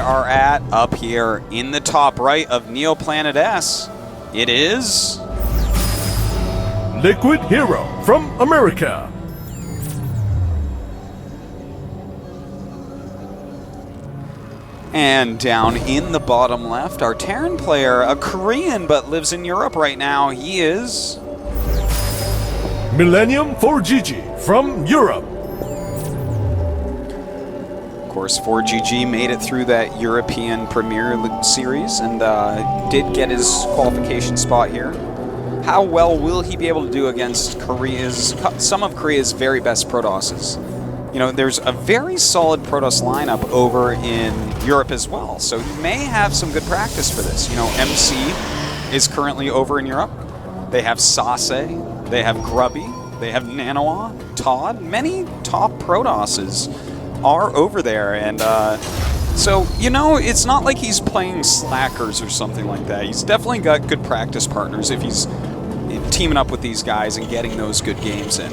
are at up here in the top right of Neoplanet S. It is... Liquid Hero from America. And down in the bottom left, our Terran player, a Korean but lives in Europe right now. He is... Millennium 4GG from Europe. Of course, 4GG made it through that European Premier League series and did get his qualification spot here. How well will he be able to do against some of Korea's very best Protosses? You know, there's a very solid Protoss lineup over in Europe as well, so he may have some good practice for this. You know, MC is currently over in Europe. They have Sase, they have Grubby, they have Nanoa, Todd. Many top Protosses are over there, and so, you know, it's not like he's playing slackers or something like that. He's definitely got good practice partners if he's teaming up with these guys and getting those good games in.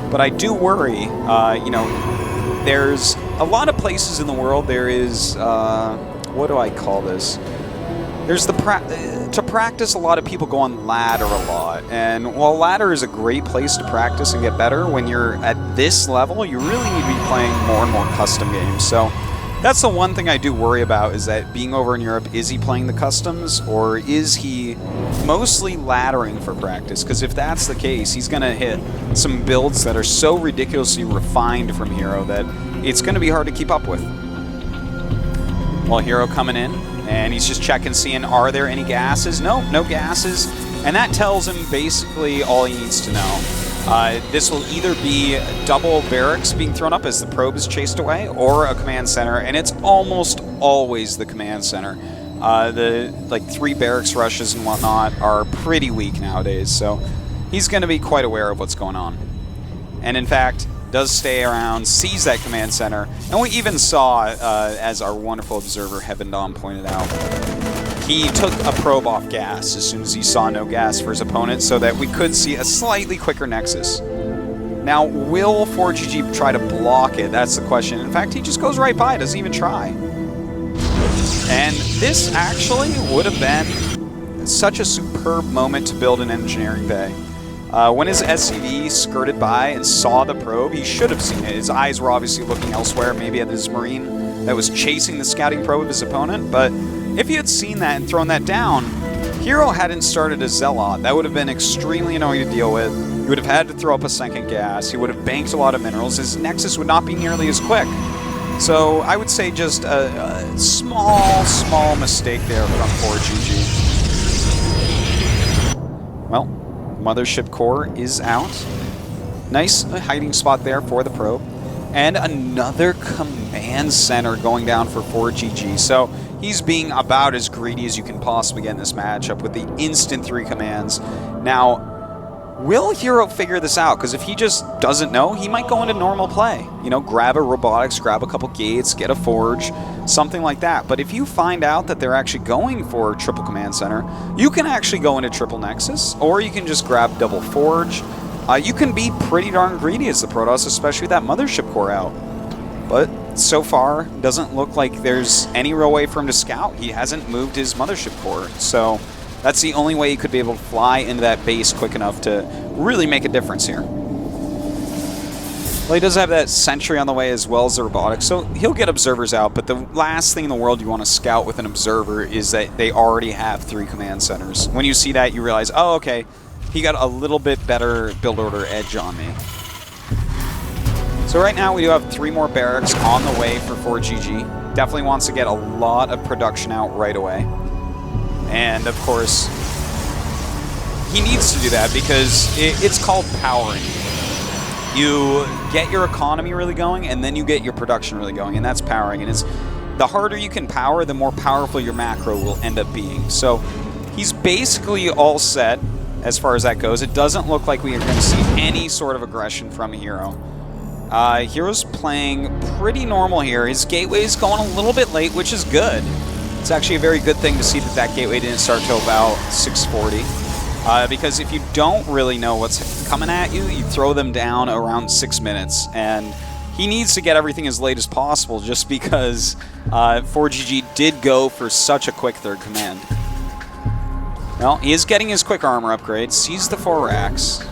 But I do worry, you know, there's a lot of places in the world, there is, what do I call this? There's to practice, a lot of people go on ladder a lot. And while ladder is a great place to practice and get better, when you're at this level, you really need to be playing more and more custom games. So that's the one thing I do worry about, is that being over in Europe, is he playing the customs or is he mostly laddering for practice? Because if that's the case, he's going to hit some builds that are so ridiculously refined from Hero that it's going to be hard to keep up with. Well, Hero coming in, and he's just checking, seeing, are there any gases? No, no gases. And that tells him basically all he needs to know. This will either be double barracks being thrown up as the probe is chased away, or a command center, and it's almost always the command center. The like 3 barracks rushes and whatnot are pretty weak nowadays, so he's going to be quite aware of what's going on. And in fact, does stay around, sees that command center, and we even saw, as our wonderful observer Heaven Dawn pointed out, he took a probe off gas as soon as he saw no gas for his opponent, so that we could see a slightly quicker Nexus. Now, will 4GG try to block it? That's the question. In fact, he just goes right by, doesn't even try. And this actually would have been such a superb moment to build an engineering bay. When his SCV skirted by and saw the probe, he should have seen it. His eyes were obviously looking elsewhere, maybe at his Marine that was chasing the scouting probe of his opponent, but if he had seen that and thrown that down, Hero hadn't started a Zealot. That would have been extremely annoying to deal with. He would have had to throw up a second gas. He would have banked a lot of minerals. His Nexus would not be nearly as quick. So I would say just a small mistake there from 4GG. Well, Mothership Core is out. Nice hiding spot there for the probe. And another command center going down for 4GG. So he's being about as greedy as you can possibly get in this matchup with the instant 3 commands. Now, will Hero figure this out? Because if he just doesn't know, he might go into normal play. You know, grab a robotics, grab a couple gates, get a forge, something like that. But if you find out that they're actually going for triple command center, you can actually go into triple Nexus, or you can just grab double forge. You can be pretty darn greedy as the Protoss, especially with that Mothership Core out. But so far, doesn't look like there's any real way for him to scout. He hasn't moved his Mothership Core, so that's the only way he could be able to fly into that base quick enough to really make a difference here. Well, he does have that sentry on the way as well as the robotics, so he'll get observers out, but the last thing in the world you want to scout with an observer is that they already have 3 command centers. When you see that, you realize, oh, okay, he got a little bit better build order edge on me. So right now we do have 3 more barracks on the way for 4GG. Definitely wants to get a lot of production out right away. And of course, he needs to do that because it's called powering. You get your economy really going, and then you get your production really going, and that's powering. And it's the harder you can power, the more powerful your macro will end up being. So he's basically all set as far as that goes. It doesn't look like we are going to see any sort of aggression from a Hero. Hero's playing pretty normal here. His gateway's going a little bit late, which is good. It's actually a very good thing to see that that gateway didn't start till about 6:40. Because if you don't really know what's coming at you, you throw them down around 6 minutes. And he needs to get everything as late as possible just because 4GG did go for such a quick third command. Well, he is getting his quick armor upgrade, sees the 4 racks,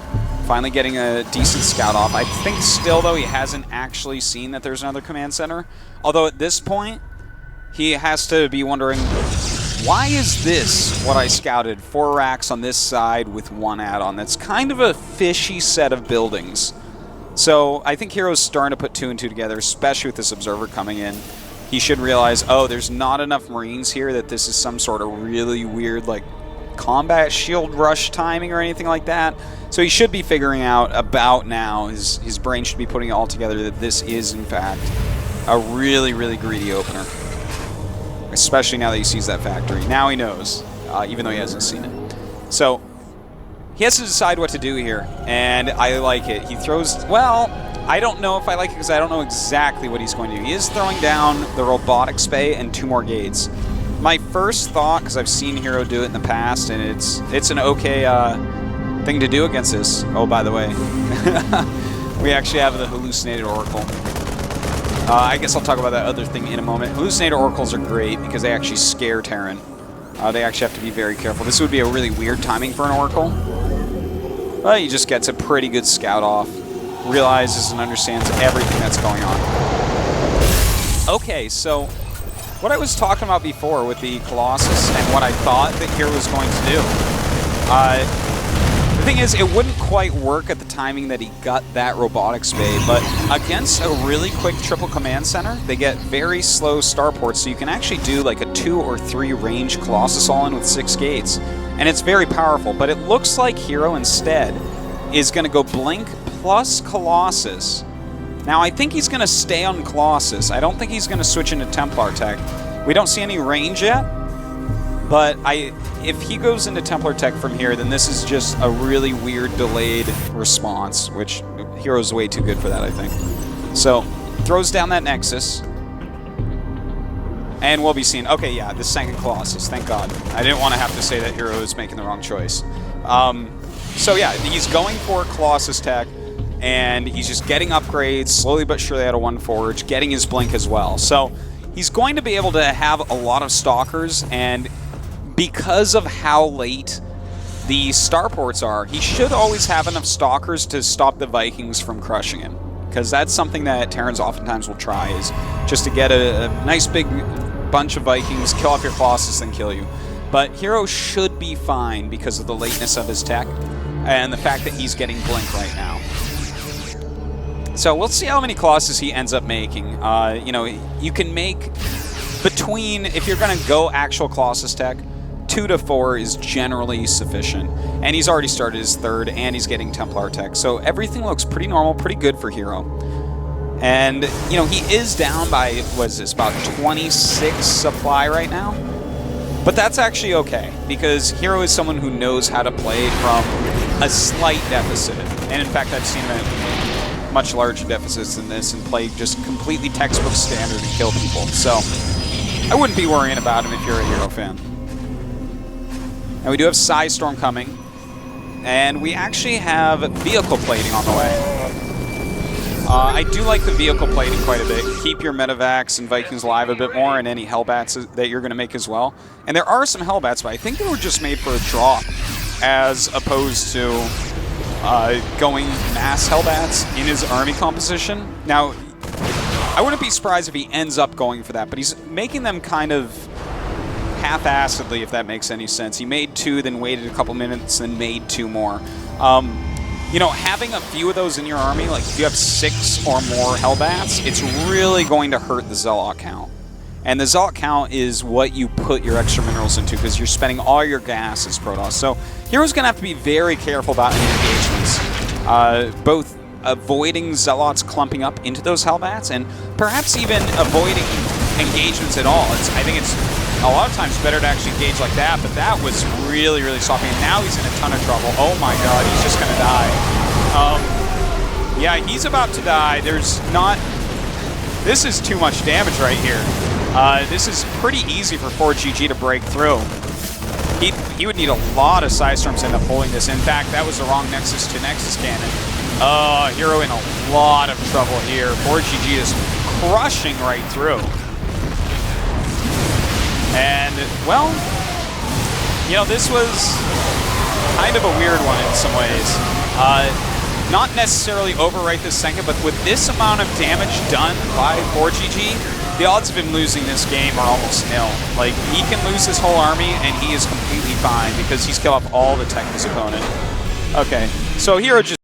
finally getting a decent scout off. I think still, though, he hasn't actually seen that there's another command center. Although at this point, he has to be wondering, why is this what I scouted? 4 racks on this side with 1 add-on. That's kind of a fishy set of buildings. So I think Hero's starting to put 2 and 2 together, especially with this observer coming in. He should realize, oh, there's not enough Marines here that this is some sort of really weird, like, combat shield rush timing or anything like that. So he should be figuring out about now, his brain should be putting it all together that this is, in fact, a really, really greedy opener. Especially now that he sees that factory. Now he knows, even though he hasn't seen it. So he has to decide what to do here, and I like it. He throws, well, I don't know if I like it because I don't know exactly what he's going to do. He is throwing down the robotics bay and 2 more gates. My first thought, because I've seen Hero do it in the past, and it's an okay thing to do against this. Oh, by the way, we actually have the hallucinated oracle. I guess I'll talk about that other thing in a moment. Hallucinated oracles are great because they actually scare Terran. They actually have to be very careful. This would be a really weird timing for an oracle. But he just gets a pretty good scout off, realizes and understands everything that's going on. Okay, so what I was talking about before with the Colossus and what I thought that Hero was going to do. The thing is, it wouldn't quite work at the timing that he got that robotics bay, but against a really quick triple command center, they get very slow starports, so you can actually do like a 2 or 3 range Colossus all-in with 6 gates. And it's very powerful, but it looks like Hero instead is going to go Blink plus Colossus. Now, I think he's going to stay on Colossus. I don't think he's going to switch into Templar Tech. We don't see any range yet, but if he goes into Templar Tech from here, then this is just a really weird delayed response, which Hero's way too good for that, I think. So, throws down that Nexus. And we'll be seeing, okay, yeah, the second Colossus, thank God. I didn't want to have to say that Hero is making the wrong choice. So yeah, he's going for Colossus Tech, and he's just getting upgrades, slowly but surely out of 1 Forge, getting his Blink as well. So he's going to be able to have a lot of Stalkers, and because of how late the starports are, he should always have enough Stalkers to stop the Vikings from crushing him. Because that's something that Terrans oftentimes will try, is just to get a nice big bunch of Vikings, kill off your Colossus, then kill you. But Hero should be fine because of the lateness of his tech and the fact that he's getting Blink right now. So we'll see how many Colossus he ends up making. You know, you can make between, if you're going to go actual Colossus tech, 2 to 4 is generally sufficient. And he's already started his 3rd, and he's getting Templar tech. So everything looks pretty normal, pretty good for Hero. And, you know, he is down by, what is this, about 26 supply right now? But that's actually okay, because Hero is someone who knows how to play from a slight deficit. And in fact, I've seen him at much larger deficits than this and play just completely textbook standard and kill people. So I wouldn't be worrying about him if you're a Hero fan. Now we do have Psystorm coming, and we actually have vehicle plating on the way. I do like the vehicle plating quite a bit. Keep your Medivacs and Vikings alive a bit more, and any Hellbats that you're going to make as well. And there are some Hellbats, but I think they were just made for a drop, as opposed to going mass Hellbats in his army composition. Now, I wouldn't be surprised if he ends up going for that, but he's making them kind of half-assedly, if that makes any sense. He made 2, then waited a couple minutes, then made 2 more. You know, having a few of those in your army, like if you have 6 or more Hellbats, it's really going to hurt the Zealot count. And the Zealot count is what you put your extra minerals into, because you're spending all your gas as Protoss. So Hero's going to have to be very careful about any engagements. Both avoiding Zealots clumping up into those Hellbats, and perhaps even avoiding engagements at all. I think it's a lot of times better to actually engage like that, but that was really, really sloppy. And now he's in a ton of trouble. Oh my god, he's just going to die. Yeah, he's about to die. There's not... This is too much damage right here. This is pretty easy for 4GG to break through. He would need a lot of Psystorms to end up pulling this. In fact, that was the wrong Nexus to Nexus cannon. Hero in a lot of trouble here. 4GG is crushing right through. And, well, you know, this was kind of a weird one in some ways. Not necessarily overwrite this second, but with this amount of damage done by 4GG, the odds of him losing this game are almost nil. Like, he can lose his whole army, and he is completely fine because he's killed off all the tech of his opponent. Okay, so Hero just